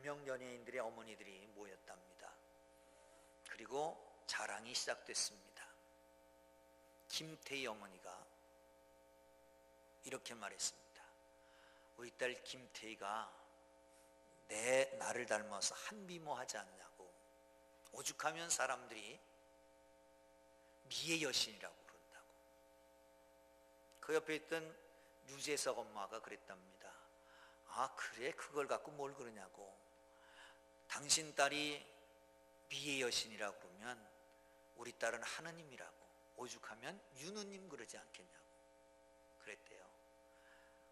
유명 연예인들의 어머니들이 모였답니다. 그리고 자랑이 시작됐습니다. 김태희 어머니가 이렇게 말했습니다. 우리 딸 김태희가 나를 닮아서 한미모하지 않냐고. 오죽하면 사람들이 미의 여신이라고 그런다고. 그 옆에 있던 유재석 엄마가 그랬답니다. 아 그래? 그걸 갖고 뭘 그러냐고. 당신 딸이 미의 여신이라고 그러면 우리 딸은 하느님이라고. 오죽하면 유느님 그러지 않겠냐고 그랬대요.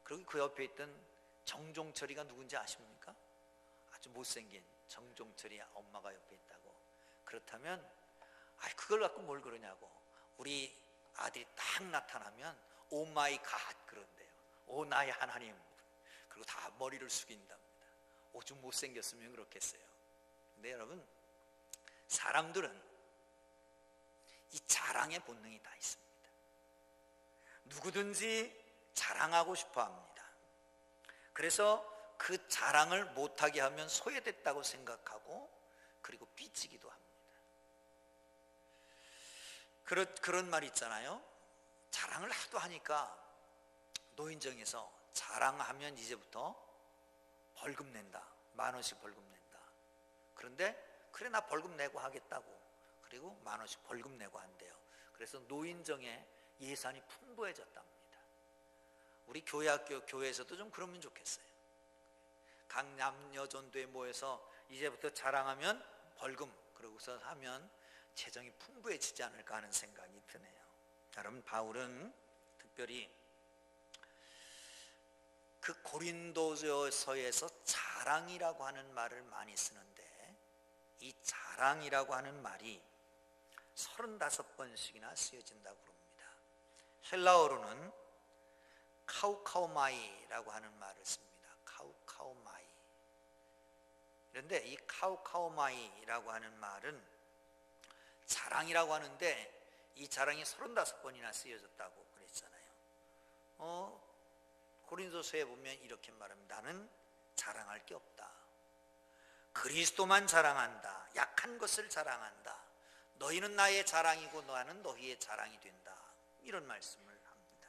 그리고 그 옆에 있던 정종철이가 누군지 아십니까? 아주 못생긴 정종철이 엄마가 옆에 있다고. 그렇다면 그걸 갖고 뭘 그러냐고. 우리 아들이 딱 나타나면 오 마이 갓 그런대요. 오 나의 하나님. 그리고 다 머리를 숙인답니다. 오죽 못생겼으면 그렇겠어요. 근데 여러분, 사람들은 이 자랑의 본능이 다 있습니다. 누구든지 자랑하고 싶어 합니다. 그래서 그 자랑을 못하게 하면 소외됐다고 생각하고 그리고 삐지기도 합니다. 그런 말 있잖아요. 자랑을 하도 하니까 노인정에서 자랑하면 이제부터 벌금 낸다. 10,000원씩 벌금 낸다. 그런데 그래 나 벌금 내고 하겠다고. 그리고 10,000원씩 벌금 내고 한대요. 그래서 노인정에 예산이 풍부해졌답니다. 우리 교회에서도 좀 그러면 좋겠어요. 각 남녀 전도에 모여서 이제부터 자랑하면 벌금, 그러고서 하면 재정이 풍부해지지 않을까 하는 생각이 드네요. 여러분, 바울은 특별히 그 고린도서에서 자랑이라고 하는 말을 많이 쓰는데, 이 자랑이라고 하는 말이 35번씩이나 쓰여진다고 그럽니다. 헬라어로는 카우카우마이라고 하는 말을 씁니다. 카우카우마이. 그런데 이 카우카우마이라고 하는 말은 자랑이라고 하는데 이 자랑이 35번이나 쓰여졌다고 그랬잖아요. 고린도서에 보면 이렇게 말합니다. 나는 자랑할 게 없다. 그리스도만 자랑한다. 약한 것을 자랑한다. 너희는 나의 자랑이고 나는 너희의 자랑이 된다. 이런 말씀을 합니다.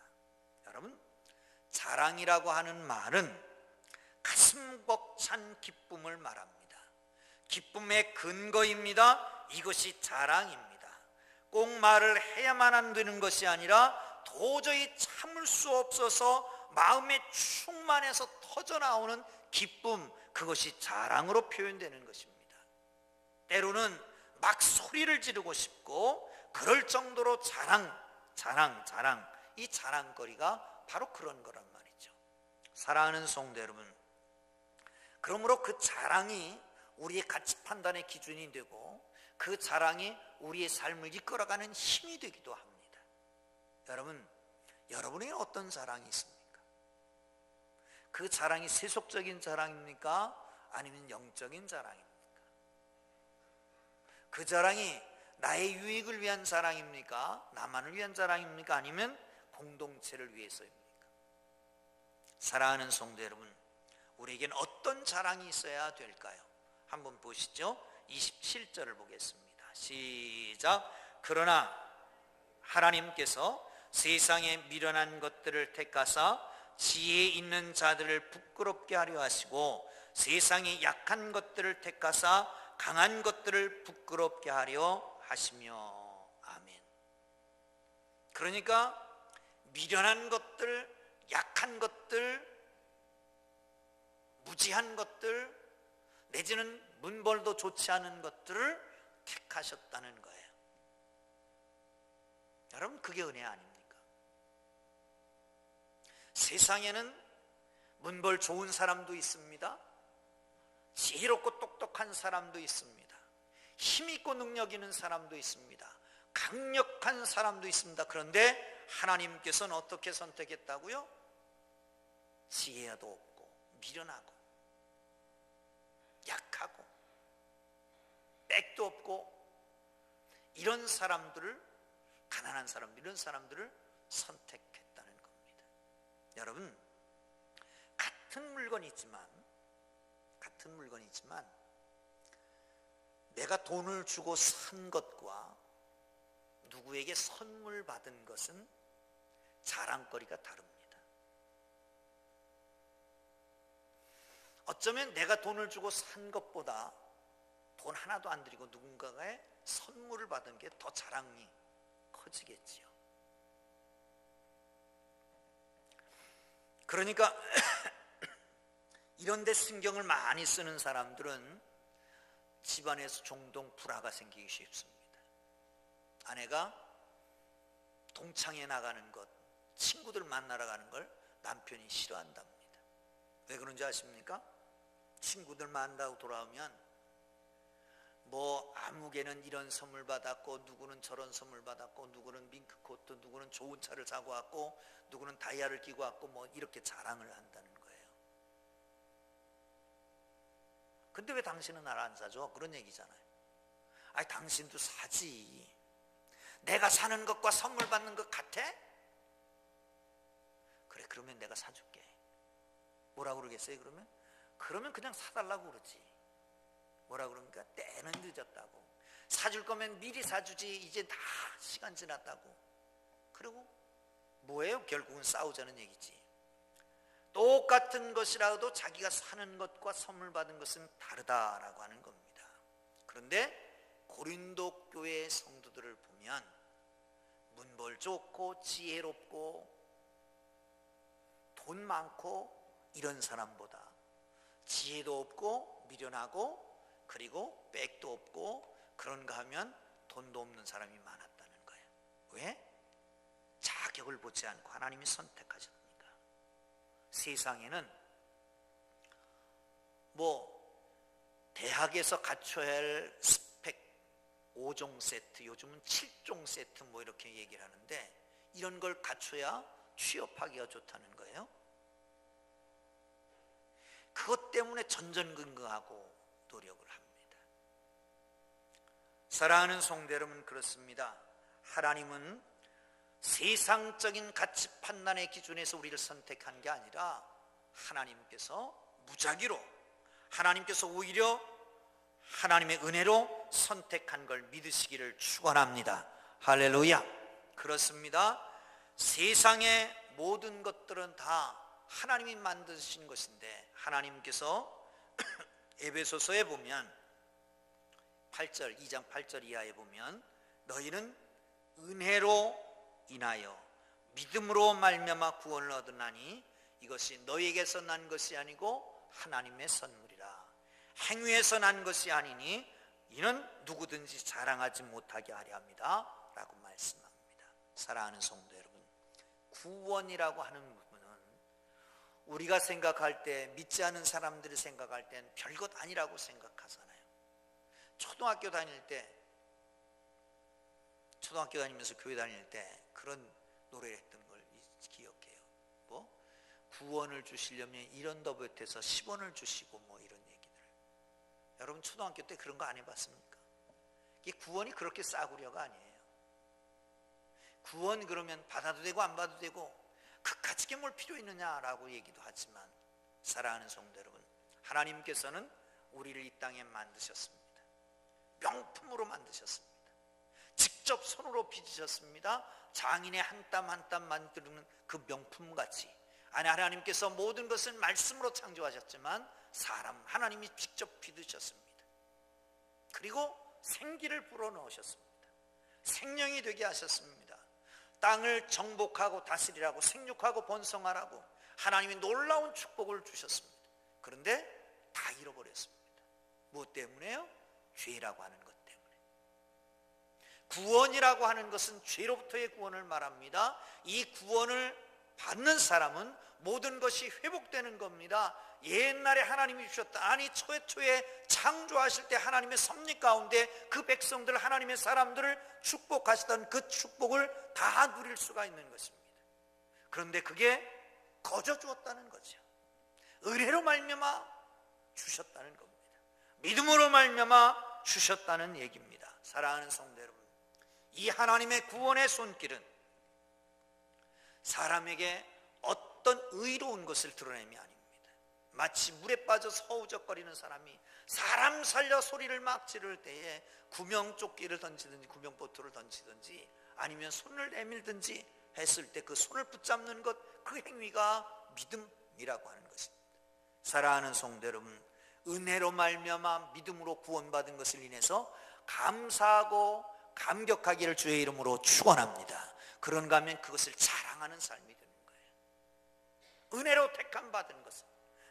여러분, 자랑이라고 하는 말은 가슴 벅찬 기쁨을 말합니다. 기쁨의 근거입니다. 이것이 자랑입니다. 꼭 말을 해야만 안 되는 것이 아니라 도저히 참을 수 없어서 마음에 충만해서 터져나오는 기쁨, 그것이 자랑으로 표현되는 것입니다. 때로는 막 소리를 지르고 싶고 그럴 정도로 자랑, 이 자랑거리가 바로 그런 거란 말이죠. 사랑하는 성도 여러분, 그러므로 그 자랑이 우리의 가치 판단의 기준이 되고 그 자랑이 우리의 삶을 이끌어가는 힘이 되기도 합니다. 여러분에게 어떤 자랑이 있습니까? 그 자랑이 세속적인 자랑입니까? 아니면 영적인 자랑입니까? 그 자랑이 나의 유익을 위한 자랑입니까? 나만을 위한 자랑입니까? 아니면 공동체를 위해서입니까? 사랑하는 성도 여러분, 우리에겐 어떤 자랑이 있어야 될까요? 한번 보시죠. 27절을 보겠습니다. 시작. 그러나 하나님께서 세상에 미련한 것들을 택하사 지혜 있는 자들을 부끄럽게 하려 하시고 세상에 약한 것들을 택하사 강한 것들을 부끄럽게 하려 하시며. 아멘. 그러니까 미련한 것들, 약한 것들, 무지한 것들, 내지는 문벌도 좋지 않은 것들을 택하셨다는 거예요. 여러분, 그게 은혜 아닙니까? 세상에는 문벌 좋은 사람도 있습니다. 지혜롭고 똑똑한 사람도 있습니다. 힘있고 능력 있는 사람도 있습니다. 강력한 사람도 있습니다. 그런데 하나님께서는 어떻게 선택했다고요? 지혜도 없고 미련하고 약하고 백도 없고 이런 사람들을, 가난한 사람들, 이런 사람들을 선택했다는 겁니다. 여러분, 같은 물건이 있지만 같은 물건이지만 내가 돈을 주고 산 것과 누구에게 선물 받은 것은 자랑거리가 다릅니다. 어쩌면 내가 돈을 주고 산 것보다 돈 하나도 안 들이고 누군가의 선물을 받은 게 더 자랑이 커지겠지요. 그러니까 이런 데 신경을 많이 쓰는 사람들은 집안에서 종종 불화가 생기기 쉽습니다. 아내가 동창회 나가는 것, 친구들 만나러 가는 걸 남편이 싫어한답니다. 왜 그런지 아십니까? 친구들 만나고 돌아오면 뭐 아무개는 이런 선물 받았고 누구는 저런 선물 받았고 누구는 밍크코트, 누구는 좋은 차를 사고 왔고 누구는 다이아를 끼고 왔고 뭐 이렇게 자랑을 한다는 거예요. 근데 왜 당신은 날 안 사줘? 그런 얘기잖아요. 아니 당신도 사지. 내가 사는 것과 선물 받는 것 같아? 그래 그러면 내가 사줄게. 뭐라고 그러겠어요 그러면? 그러면 그냥 사달라고 그러지. 뭐라 그럽니까? 때는 늦었다고. 사줄 거면 미리 사주지. 이제 다 시간 지났다고. 그리고 뭐예요? 결국은 싸우자는 얘기지. 똑같은 것이라도 자기가 사는 것과 선물 받은 것은 다르다라고 하는 겁니다. 그런데 고린도 교회의 성도들을 보면 문벌 좋고 지혜롭고 돈 많고 이런 사람보다 지혜도 없고 미련하고 그리고 백도 없고 그런가 하면 돈도 없는 사람이 많았다는 거예요. 왜? 자격을 보지 않고 하나님이 선택하셨으니까. 세상에는 뭐 대학에서 갖춰야 할 스펙 5종 세트, 요즘은 7종 세트 뭐 이렇게 얘기를 하는데 이런 걸 갖춰야 취업하기가 좋다는 거예요. 그것 때문에 전전긍긍하고 노력을 합니다. 사랑하는 성도 여러분, 그렇습니다. 하나님은 세상적인 가치 판단의 기준에서 우리를 선택한 게 아니라 하나님께서 무작위로, 하나님께서 오히려 하나님의 은혜로 선택한 걸 믿으시기를 축원합니다. 할렐루야. 그렇습니다. 세상의 모든 것들은 다 하나님이 만드신 것인데 하나님께서 에베소서에 보면 8절, 2장 8절 이하에 보면 너희는 은혜로 인하여 믿음으로 말미암아 구원을 얻으나니 이것이 너희에게서 난 것이 아니고 하나님의 선물이라. 행위에서 난 것이 아니니 이는 누구든지 자랑하지 못하게 하려 합니다 라고 말씀합니다. 사랑하는 성도 여러분, 구원이라고 하는 부분은 우리가 생각할 때, 믿지 않은 사람들이 생각할 땐 별것 아니라고 생각하잖아요. 초등학교 다니면서 교회 다닐 때 그런 노래를 했던 걸 기억해요. 뭐 구원을 주시려면 이런 더봇에서 10원을 주시고 뭐 이런 얘기들. 여러분 초등학교 때 그런 거 안 해봤습니까? 이게 구원이 그렇게 싸구려가 아니에요. 구원 그러면 받아도 되고 안 받아도 되고 그까짓 뭘 필요 있느냐라고 얘기도 하지만 사랑하는 성도 여러분, 하나님께서는 우리를 이 땅에 만드셨습니다. 명품으로 만드셨습니다. 직접 손으로 빚으셨습니다. 장인의 한 땀 한 땀 만드는 그 명품같이 하나님께서 모든 것을 말씀으로 창조하셨지만 사람 하나님이 직접 빚으셨습니다. 그리고 생기를 불어넣으셨습니다. 생명이 되게 하셨습니다. 땅을 정복하고 다스리라고, 생육하고 번성하라고 하나님이 놀라운 축복을 주셨습니다. 그런데 다 잃어버렸습니다. 무엇 때문에요? 죄라고 하는 것 때문에. 구원이라고 하는 것은 죄로부터의 구원을 말합니다. 이 구원을 받는 사람은 모든 것이 회복되는 겁니다. 옛날에 하나님이 주셨다. 아니 초에 창조하실 때 하나님의 섭리 가운데 그 백성들, 하나님의 사람들을 축복하시던 그 축복을 다 누릴 수가 있는 것입니다. 그런데 그게 거저 주었다는 거죠. 은혜로 말미암아 주셨다는 겁니다. 믿음으로 말미암아 주셨다는 얘기입니다. 사랑하는 성도 여러분, 이 하나님의 구원의 손길은 사람에게 어떤 의로운 것을 드러냄이 아닙니다. 마치 물에 빠져서 허우적거리는 사람이 사람 살려 소리를 막 지를 때에 구명조끼를 던지든지 구명보트를 던지든지 아니면 손을 내밀든지 했을 때 그 손을 붙잡는 것, 그 행위가 믿음이라고 하는 것입니다. 사랑하는 성도 여러분, 은혜로 말미암아 믿음으로 구원받은 것을 인해서 감사하고 감격하기를 주의 이름으로 축원합니다. 그런가 하면 그것을 자랑하는 삶이 되는 거예요. 은혜로 택함 받은 것을,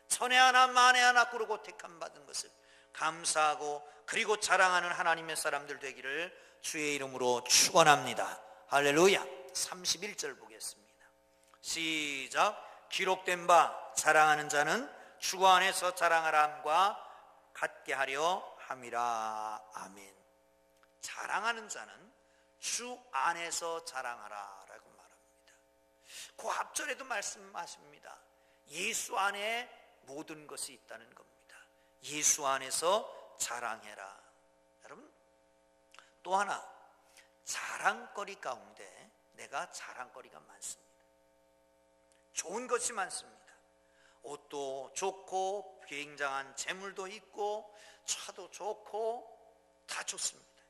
천에 하나 만에 하나 꾸르고 택함 받은 것을 감사하고 그리고 자랑하는 하나님의 사람들 되기를 주의 이름으로 축원합니다. 할렐루야. 31절 보겠습니다. 시작. 기록된 바 자랑하는 자는 주 안에서 자랑하람과 같게 하려 함이라. 아멘. 자랑하는 자는 주 안에서 자랑하라 라고 말합니다. 그 앞절에도 말씀하십니다. 예수 안에 모든 것이 있다는 겁니다. 예수 안에서 자랑해라. 여러분, 또 하나 자랑거리 가운데 내가 자랑거리가 많습니다. 좋은 것이 많습니다. 옷도 좋고 굉장한 재물도 있고 차도 좋고 다 좋습니다.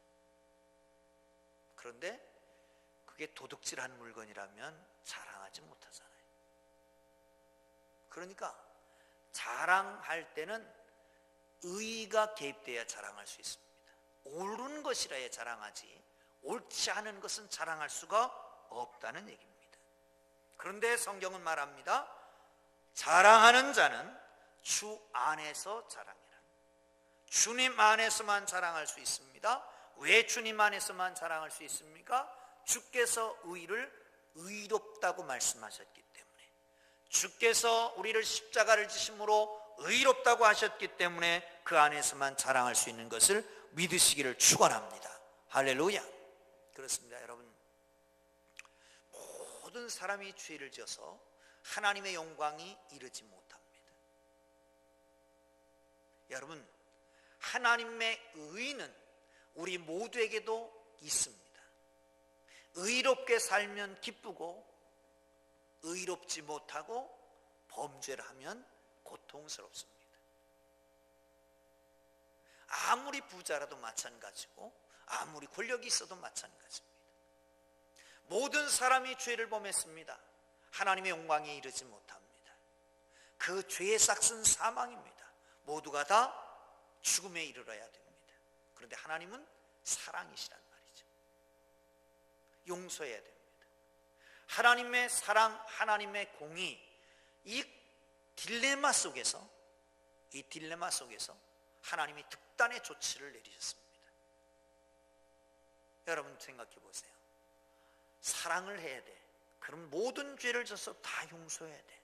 그런데 그게 도둑질한 물건이라면 자랑하지 못하잖아요. 그러니까 자랑할 때는 의의가 개입돼야 자랑할 수 있습니다. 옳은 것이라야 자랑하지 옳지 않은 것은 자랑할 수가 없다는 얘기입니다. 그런데 성경은 말합니다. 자랑하는 자는 주 안에서 자랑해라. 주님 안에서만 자랑할 수 있습니다. 왜 주님 안에서만 자랑할 수 있습니까? 주께서 의를 의롭다고 말씀하셨기 때문에, 주께서 우리를 십자가를 지심으로 의롭다고 하셨기 때문에 그 안에서만 자랑할 수 있는 것을 믿으시기를 축원합니다. 할렐루야. 그렇습니다. 여러분, 모든 사람이 죄를 지어서 하나님의 영광이 이르지 못합니다. 여러분, 하나님의 의는 우리 모두에게도 있습니다. 의롭게 살면 기쁘고 의롭지 못하고 범죄를 하면 고통스럽습니다. 아무리 부자라도 마찬가지고 아무리 권력이 있어도 마찬가지입니다. 모든 사람이 죄를 범했습니다. 하나님의 영광에 이르지 못합니다. 그 죄의 싹은 사망입니다. 모두가 다 죽음에 이르러야 됩니다. 그런데 하나님은 사랑이시란 말이죠. 용서해야 됩니다. 하나님의 사랑, 하나님의 공의, 이 딜레마 속에서 하나님이 특단의 조치를 내리셨습니다. 여러분 생각해 보세요. 사랑을 해야 돼. 그럼 모든 죄를 져서 다 용서해야 돼.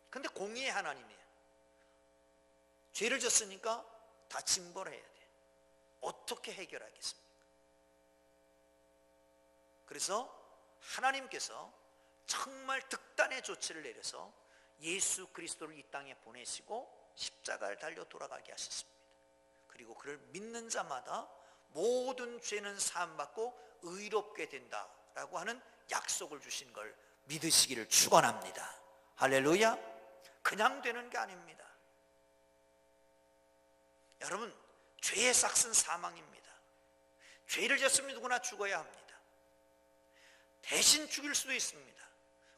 근데 공의의 하나님이에요. 죄를 졌으니까 다 징벌해야 돼. 어떻게 해결하겠습니까? 그래서 하나님께서 정말 특단의 조치를 내려서 예수 그리스도를 이 땅에 보내시고 십자가를 달려 돌아가게 하셨습니다. 그리고 그를 믿는 자마다 모든 죄는 사함받고 의롭게 된다라고 하는 약속을 주신 걸 믿으시기를 축원합니다. 할렐루야. 그냥 되는 게 아닙니다. 여러분, 죄의 싹은 사망입니다. 죄를 졌으면 누구나 죽어야 합니다. 대신 죽일 수도 있습니다.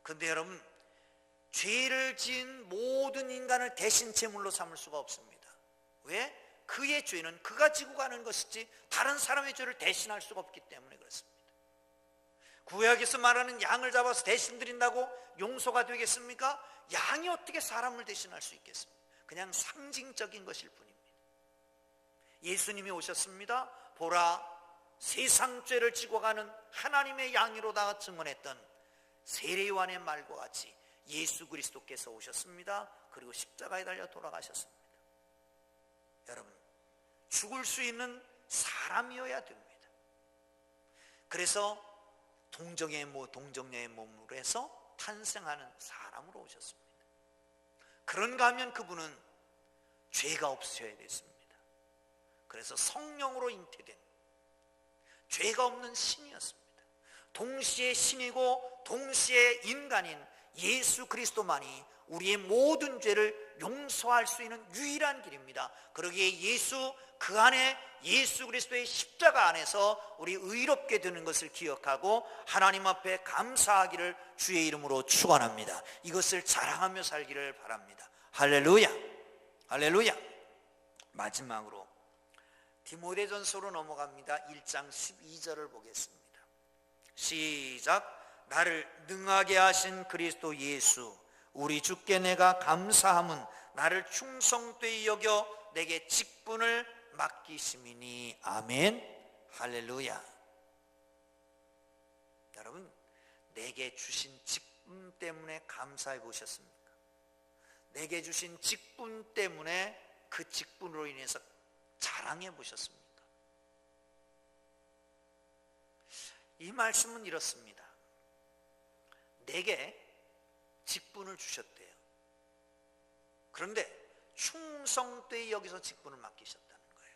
그런데 여러분, 죄를 지은 모든 인간을 대신 제물로 삼을 수가 없습니다. 왜? 그의 죄는 그가 지고 가는 것이지 다른 사람의 죄를 대신할 수가 없기 때문에 그렇습니다. 구약에서 말하는 양을 잡아서 대신 드린다고 용서가 되겠습니까? 양이 어떻게 사람을 대신할 수 있겠습니까? 그냥 상징적인 것일 뿐입니다. 예수님이 오셨습니다. 보라, 세상 죄를 지고 가는 하나님의 양이로다가 증언했던 세례요한의 말과 같이 예수 그리스도께서 오셨습니다. 그리고 십자가에 달려 돌아가셨습니다. 여러분, 죽을 수 있는 사람이어야 됩니다. 그래서 동정녀의 몸으로 해서 탄생하는 사람으로 오셨습니다. 그런가 하면 그분은 죄가 없으셔야 됐습니다. 그래서 성령으로 잉태된 죄가 없는 신이었습니다. 동시에 신이고 동시에 인간인 예수 그리스도만이 우리의 모든 죄를 용서할 수 있는 유일한 길입니다. 그러기에 그 안에 예수 그리스도의 십자가 안에서 우리 의롭게 되는 것을 기억하고 하나님 앞에 감사하기를 주의 이름으로 축원합니다. 이것을 자랑하며 살기를 바랍니다. 할렐루야, 할렐루야. 마지막으로 디모데전서로 넘어갑니다. 1장 12절을 보겠습니다. 시작. 나를 능하게 하신 그리스도 예수 우리 주께 내가 감사함은 나를 충성되이 여겨 내게 직분을 맡기심이니. 아멘. 할렐루야. 여러분, 내게 주신 직분 때문에 감사해 보셨습니까? 내게 주신 직분 때문에 그 직분으로 인해서 자랑해 보셨습니까? 이 말씀은 이렇습니다. 내게 직분을 주셨대요. 그런데 충성되이 여기서 직분을 맡기셨다는 거예요.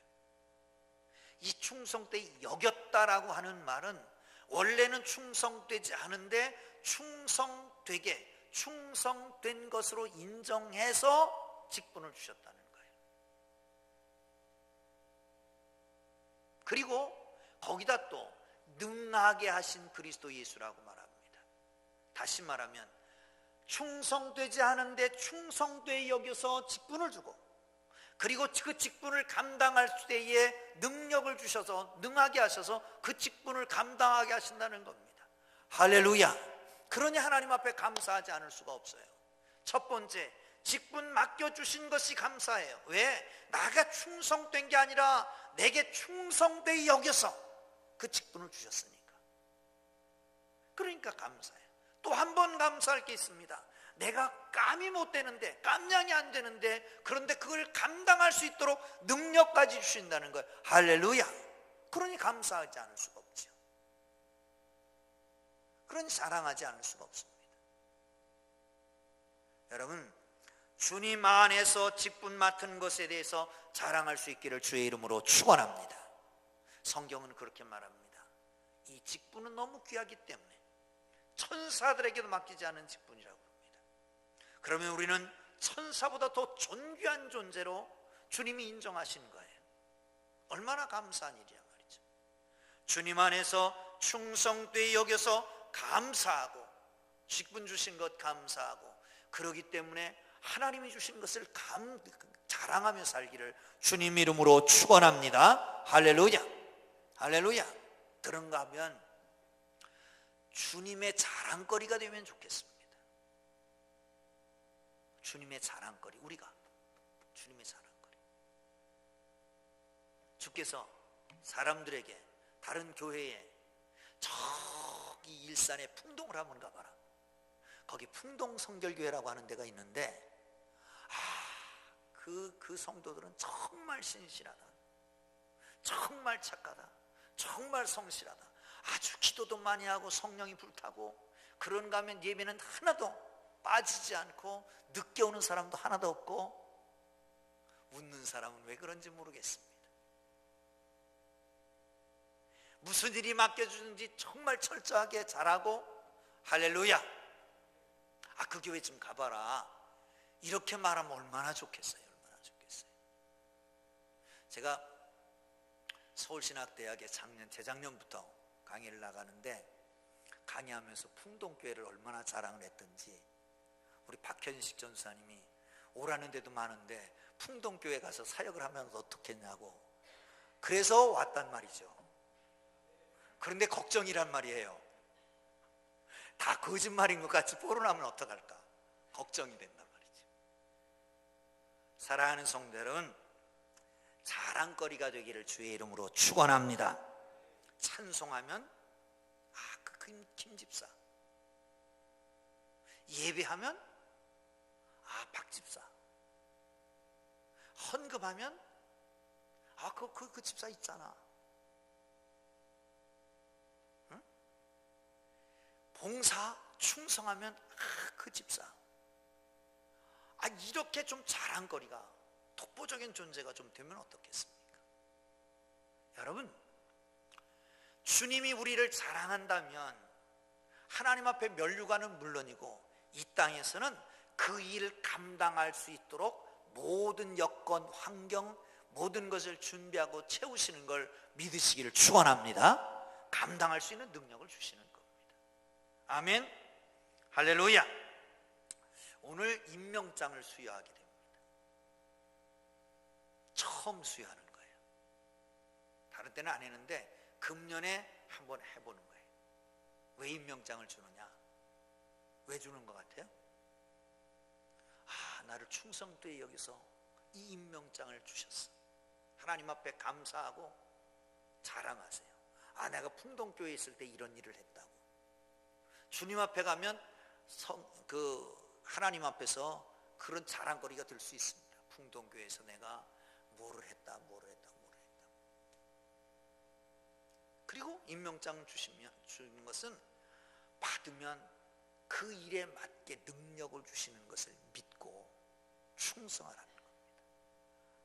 이 충성되이 여겼다라고 하는 말은 원래는 충성되지 않은데 충성된 것으로 인정해서 직분을 주셨다는 거예요. 그리고 거기다 또 능하게 하신 그리스도 예수라고 말합니다. 다시 말하면 충성되지 않은데 충성되이 여겨서 직분을 주고, 그리고 그 직분을 감당할 때에 능력을 주셔서 능하게 하셔서 그 직분을 감당하게 하신다는 겁니다. 할렐루야. 그러니 하나님 앞에 감사하지 않을 수가 없어요. 첫 번째, 직분 맡겨주신 것이 감사해요. 왜? 나가 충성된 게 아니라 내게 충성되이 여겨서 그 직분을 주셨으니까. 그러니까 감사해요. 또 한 번 감사할 게 있습니다. 내가 깜이 못 되는데, 깜냥이 안 되는데, 그런데 그걸 감당할 수 있도록 능력까지 주신다는 거예요. 할렐루야. 그러니 감사하지 않을 수가 없죠. 그러니 자랑하지 않을 수가 없습니다. 여러분, 주님 안에서 직분 맡은 것에 대해서 자랑할 수 있기를 주의 이름으로 축원합니다. 성경은 그렇게 말합니다. 이 직분은 너무 귀하기 때문에 천사들에게도 맡기지 않은 직분이라고 합니다. 그러면 우리는 천사보다 더 존귀한 존재로 주님이 인정하신 거예요. 얼마나 감사한 일이야 말이죠. 주님 안에서 충성되이 여겨서 감사하고, 직분 주신 것 감사하고, 그러기 때문에 하나님이 주신 것을 자랑하며 살기를 주님 이름으로 축원합니다. 할렐루야, 할렐루야. 그런가 하면 주님의 자랑거리가 되면 좋겠습니다. 주님의 자랑거리, 우리가 주님의 자랑거리. 주께서 사람들에게, 다른 교회에 저기 일산에 풍동을 한번 가봐라. 거기 풍동 성결교회라고 하는 데가 있는데, 그 성도들은 정말 신실하다, 정말 착하다, 정말 성실하다, 아주 기도도 많이 하고 성령이 불타고, 그런가 하면 예배는 하나도 빠지지 않고 늦게 오는 사람도 하나도 없고, 웃는 사람은 왜 그런지 모르겠습니다. 무슨 일이 맡겨주는지 정말 철저하게 잘하고, 할렐루야, 그 교회 좀 가봐라, 이렇게 말하면 얼마나 좋겠어요. 얼마나 좋겠어요. 제가 서울신학대학에 재작년부터 강의를 나가는데, 강의하면서 풍동교회를 얼마나 자랑을 했던지, 우리 박현식 전사님이 오라는 데도 많은데 풍동교회 가서 사역을 하면 어떻겠냐고, 그래서 왔단 말이죠. 그런데 걱정이란 말이에요. 다 거짓말인 것 같이 뽀로나면 어떡할까 걱정이 된단 말이죠. 사랑하는 성도 여러분, 자랑거리가 되기를 주의 이름으로 축원합니다. 찬송하면 김 집사, 예배하면 박 집사, 헌금하면 그 집사 있잖아. 응? 봉사 충성하면 그 집사. 이렇게 좀 자랑거리가, 독보적인 존재가 좀 되면 어떻겠습니까? 여러분, 주님이 우리를 자랑한다면 하나님 앞에 면류관은 물론이고 이 땅에서는 그 일 감당할 수 있도록 모든 여건, 환경, 모든 것을 준비하고 채우시는 걸 믿으시기를 축원합니다. 감당할 수 있는 능력을 주시는 겁니다. 아멘. 할렐루야. 오늘 임명장을 수여하게 됩니다. 처음 수여하는 거예요. 다른 때는 안 했는데 금년에 한번 해보는 거예요. 왜 임명장을 주느냐? 왜 주는 것 같아요? 나를 충성되이 여기서 이 임명장을 주셨어. 하나님 앞에 감사하고 자랑하세요. 내가 풍동교회에 있을 때 이런 일을 했다고. 주님 앞에 가면 하나님 앞에서 그런 자랑거리가 될 수 있습니다. 풍동교회에서 내가 뭐를 했다. 그리고 임명장 주는 것은 받으면 그 일에 맞게 능력을 주시는 것을 믿고 충성하라는 겁니다.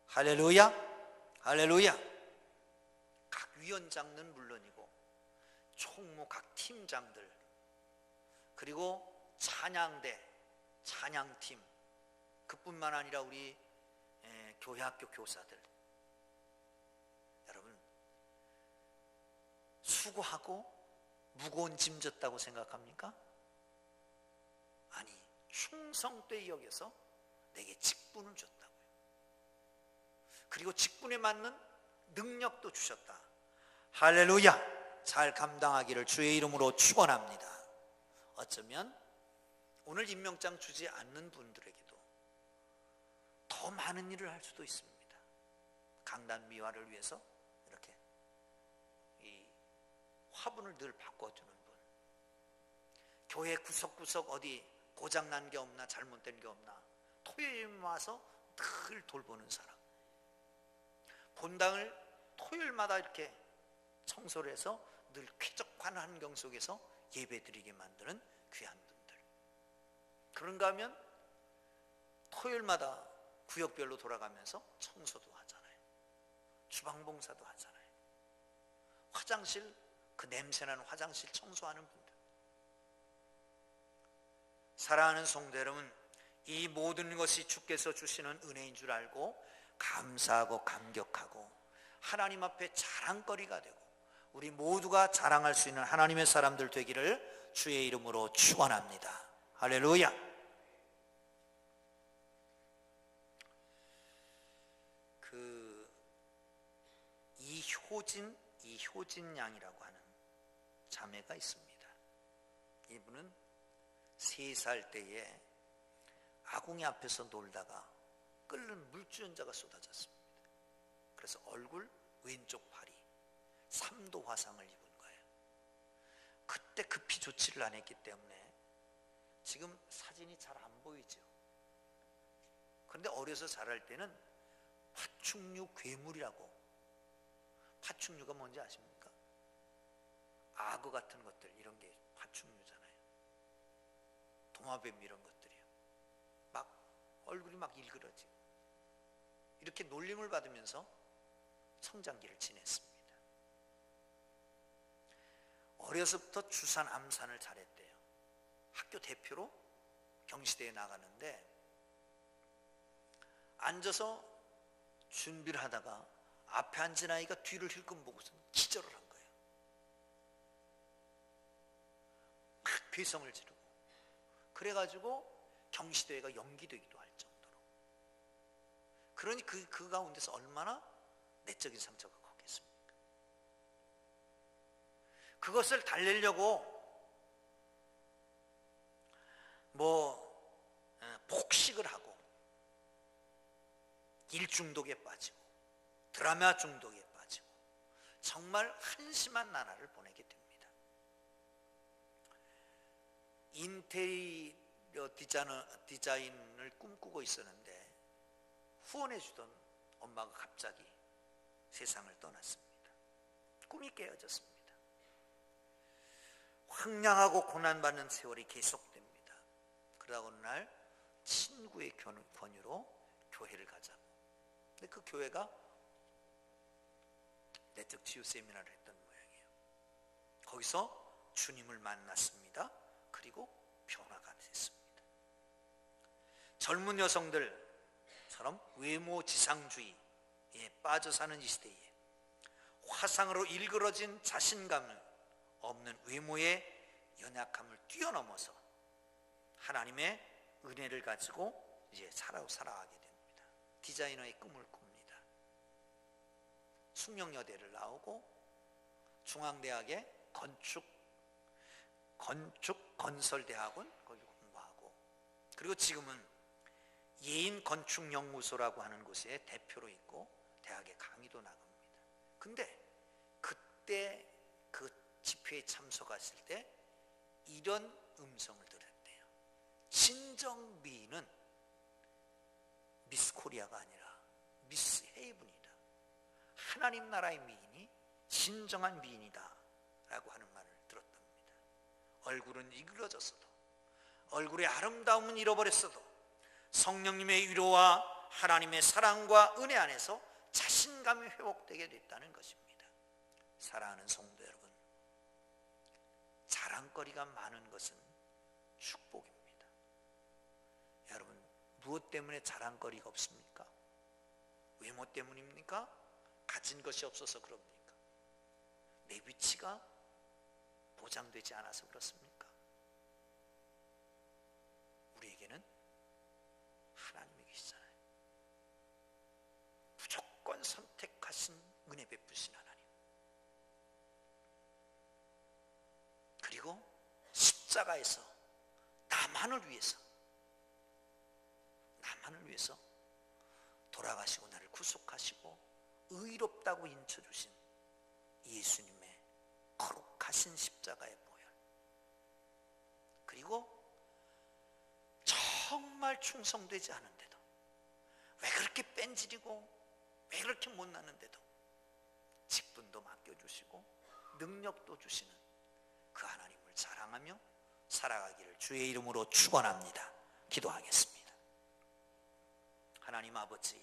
할렐루야. 할렐루야. 각 위원장은 물론이고 총무 각 팀장들, 그리고 찬양대, 찬양팀, 그뿐만 아니라 우리 교회학교 교사들, 여러분 수고하고 무거운 짐 졌다고 생각합니까? 아니, 충성되이 여겨서 내게 직분을 줬다고요. 그리고 직분에 맞는 능력도 주셨다. 할렐루야. 잘 감당하기를 주의 이름으로 축원합니다. 어쩌면 오늘 임명장 주지 않는 분들에게도 더 많은 일을 할 수도 있습니다. 강단 미화를 위해서 이렇게 이 화분을 늘 바꿔주는 분, 교회 구석구석 어디 고장난 게 없나, 잘못된 게 없나 토요일 와서 늘 돌보는 사람, 본당을 토요일마다 이렇게 청소를 해서 늘 쾌적한 환경 속에서 예배드리게 만드는 귀한 분들. 그런가 하면 토요일마다 구역별로 돌아가면서 청소도 하잖아요. 주방봉사도 하잖아요. 화장실, 그 냄새나는 화장실 청소하는 분들. 사랑하는 성도 여러분, 이 모든 것이 주께서 주시는 은혜인 줄 알고 감사하고 감격하고 하나님 앞에 자랑거리가 되고 우리 모두가 자랑할 수 있는 하나님의 사람들 되기를 주의 이름으로 축원합니다. 할렐루야. 이효진 양이라고 하는 자매가 있습니다. 이분은 3살 때에 아궁이 앞에서 놀다가 끓는 물주연자가 쏟아졌습니다. 그래서 얼굴 왼쪽 팔이 3도 화상을 입은 거예요. 그때 급히 조치를 안 했기 때문에 지금 사진이 잘 안 보이죠. 그런데 어려서 자랄 때는 파충류 괴물이라고. 파충류가 뭔지 아십니까? 악어 같은 것들, 이런 게 파충류잖아요. 도마뱀 이런 것들이요. 막 얼굴이 막 일그러지고 이렇게 놀림을 받으면서 성장기를 지냈습니다. 어려서부터 주산 암산을 잘했대요. 학교 대표로 경시대에 나가는데 앉아서 준비를 하다가 앞에 앉은 아이가 뒤를 힐끔 보고서 기절을 한 거예요. 막 괴성을 지르고. 그래가지고 경시대회가 연기되기도 할 정도로. 그러니 그 가운데서 얼마나 내적인 상처가 컸겠습니까? 그것을 달래려고 폭식을 하고 일 중독에 빠지고 드라마 중독에 빠지고 정말 한심한 나날을 보내게 됩니다. 인테리어 디자인을 꿈꾸고 있었는데 후원해 주던 엄마가 갑자기 세상을 떠났습니다. 꿈이 깨어졌습니다. 황량하고 고난받는 세월이 계속됩니다. 그러다 어느 날 친구의 권유로 교회를 가자고. 근데 그 교회가 내적 치유 세미나를 했던 모양이에요. 거기서 주님을 만났습니다. 그리고 변화가 됐습니다. 젊은 여성들처럼 외모지상주의에 빠져 사는 이 시대에 화상으로 일그러진 자신감을 없는 외모의 연약함을 뛰어넘어서 하나님의 은혜를 가지고 이제 살아가게 됩니다. 디자이너의 꿈을 꿉니다. 숙명여대를 나오고 중앙대학의 건설대학원 거기 공부하고, 그리고 지금은 예인건축연구소라고 하는 곳에 대표로 있고 대학에 강의도 나갑니다. 근데 그때 그 집회에 참석했을 때 이런 음성을 들었대요. 진정 미인은 미스 코리아가 아니라 미스 헤이븐이다. 하나님 나라의 미인이 진정한 미인이다 라고 하는 말을 들었답니다. 얼굴은 일그러졌어도, 얼굴의 아름다움은 잃어버렸어도 성령님의 위로와 하나님의 사랑과 은혜 안에서 자신감이 회복되게 됐다는 것입니다. 사랑하는 성도 여러분, 자랑거리가 많은 것은 축복입니다. 여러분, 무엇 때문에 자랑거리가 없습니까? 외모 때문입니까? 가진 것이 없어서 그럽니까? 내 위치가 보장되지 않아서 그렇습니까? 우리에게는 하나님이 계시잖아요. 무조건 선택하신 은혜 베푸신 하나님, 그리고 십자가에서 나만을 위해서 돌아가시고 나를 구속하시고 의롭다고 인쳐주신 예수님의 거룩하신 십자가의 보혈, 그리고 정말 충성되지 않은데도, 왜 그렇게 뺀질이고 왜 그렇게 못났는데도 직분도 맡겨주시고 능력도 주시는 그 하나님을 자랑하며 살아가기를 주의 이름으로 축원합니다. 기도하겠습니다. 하나님 아버지,